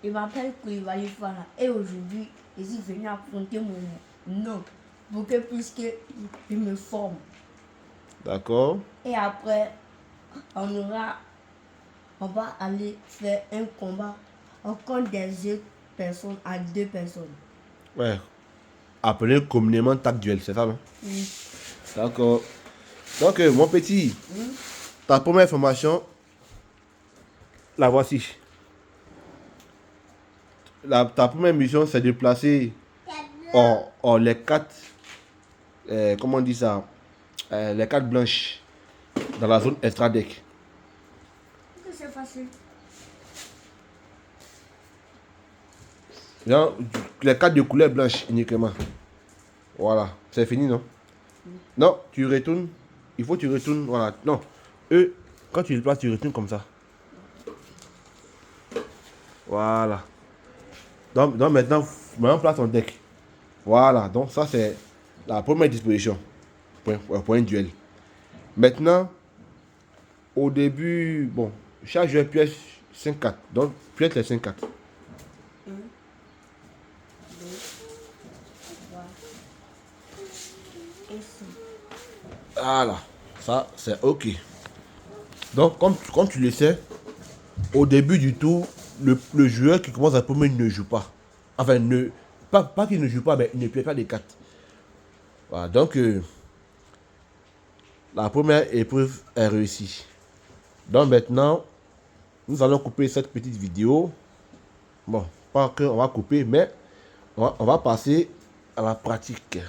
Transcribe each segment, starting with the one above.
Il m'appelle Koulibaly Fana. Et aujourd'hui, je suis venu affronter mon nom pour que puisque il me forme. D'accord. Et après, on va aller faire un combat encore des autres personnes à 2 personnes. Ouais. Appelé communément tac duel, c'est ça, non? Oui. D'accord. Donc, mon petit, ta première formation, la voici. Ta première mission, c'est de placer les 4, comment on dit ça, les 4 blanches dans la zone extra deck. C'est facile. Genre, les 4 de couleur blanche uniquement. Voilà, c'est fini, non? Non, tu retournes. Il faut que tu retournes. Voilà, non. Eux, quand tu les places, tu retournes comme ça. Voilà. Donc maintenant, place ton deck. Voilà, donc ça c'est la première disposition pour un duel. Maintenant, au début, bon, chaque joueur piège 5-4. Donc, piège les 5-4. 1, 2, 3 et 5. Voilà, ça c'est ok. Donc, comme tu le sais, au début du tour, le joueur qui commence à premier ne joue pas. Enfin, pas qu'il ne joue pas, mais il ne piège pas les 4. Voilà, donc la première épreuve est réussie. Donc maintenant, nous allons couper cette petite vidéo. Bon, pas qu'on va couper, mais on va passer à la pratique.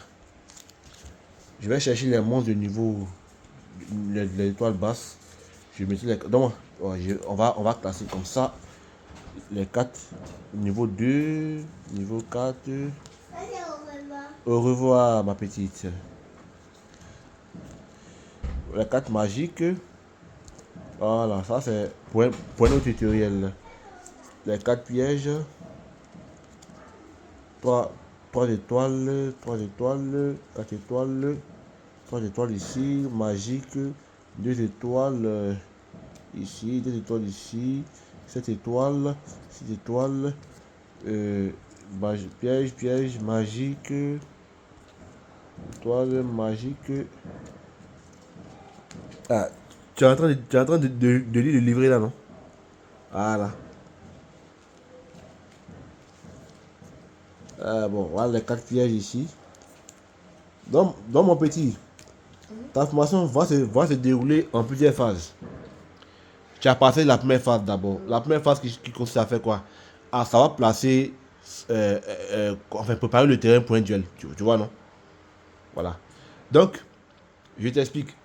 Je vais chercher les monstres de niveau, les étoiles basses. Je vais mettre les... Donc, on va classer comme ça. Les 4, niveau 2, niveau 4. Au revoir, ma petite. Les 4 magiques. Voilà, ça c'est pour un tutoriel. Les 4 pièges. 3 étoiles, 3 étoiles, 4 étoiles, 3 étoiles ici, magique, 2 étoiles ici, 2 étoiles ici, 7 étoiles, 6 étoiles, piège, magique, étoile, magique. Ah, tu es en train de lire le livret là, non? Voilà. Bon, voilà les 4 pièges ici. Donc mon petit, ta formation va se dérouler en plusieurs phases. Tu as passé la première phase d'abord. La première phase qui consiste à faire quoi? Ah, ça va placer, enfin préparer le terrain pour un duel. Tu vois, non? Voilà. Donc, je t'explique.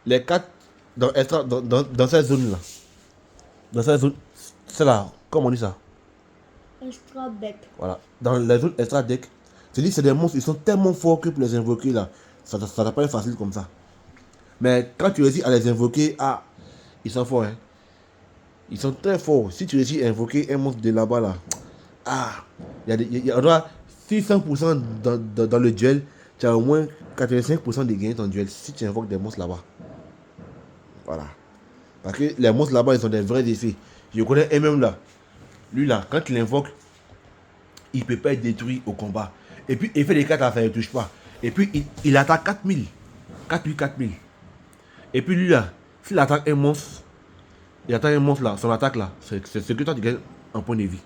Les 4 dans cette zone-là. Dans cette zone, c'est là, comment on dit ça? Extra deck. Voilà. Dans les zones extra deck, c'est des monstres, ils sont tellement forts que pour les invoquer là, ça n'a pas être facile comme ça. Mais quand tu réussis à les invoquer, ah, ils sont forts, hein. Ils sont très forts. Si tu réussis à invoquer un monstre de là-bas, là, ah, on doit 600% dans le duel, tu as au moins 85% de gagner ton duel si tu invoques des monstres là-bas. Voilà. Parce que les monstres là-bas, ils ont des vrais effets. Je connais un même là. Lui là, quand il invoque, il ne peut pas être détruit au combat. Et puis, effet des 4 là, ça ne touche pas. Et puis, il attaque 4000. 4000. Et puis lui là, s'il attaque un monstre, il attaque un monstre là, son attaque là, c'est ce que toi tu gagnes en point de vie.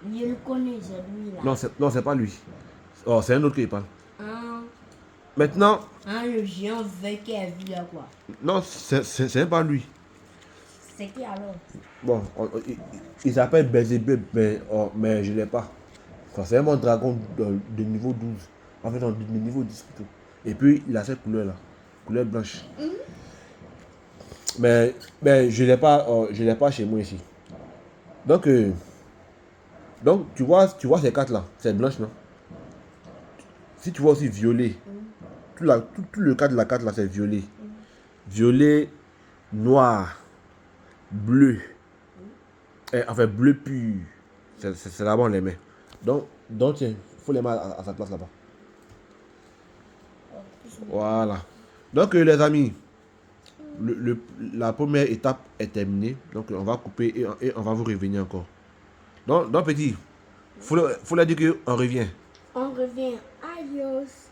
Je le connais, c'est lui là. Non, c'est pas lui. Oh, c'est un autre qui parle. Ah, Maintenant, le géant vert qui est vu là quoi. non, c'est pas lui. C'est qui alors? Bon, il s'appelle Belzébub, mais je ne l'ai pas. Enfin, c'est un bon dragon de niveau 12. En fait, de niveau 10 plutôt. Et puis, il a cette couleur là, couleur blanche. Mais je ne l'ai pas chez moi ici. Donc, tu vois ces 4 là, c'est blanche, non? Si tu vois aussi violet, tout le cas de la 4 là, c'est violet. Violet, noir, bleu. Enfin, bleu pur. C'est là-bas on les met. Donc tiens, il faut les mettre à sa place là-bas. Voilà. Donc, les amis, la première étape est terminée. Donc, on va couper et on va vous revenir encore. Donc petit, faut leur dire qu'on revient. On revient. Adios.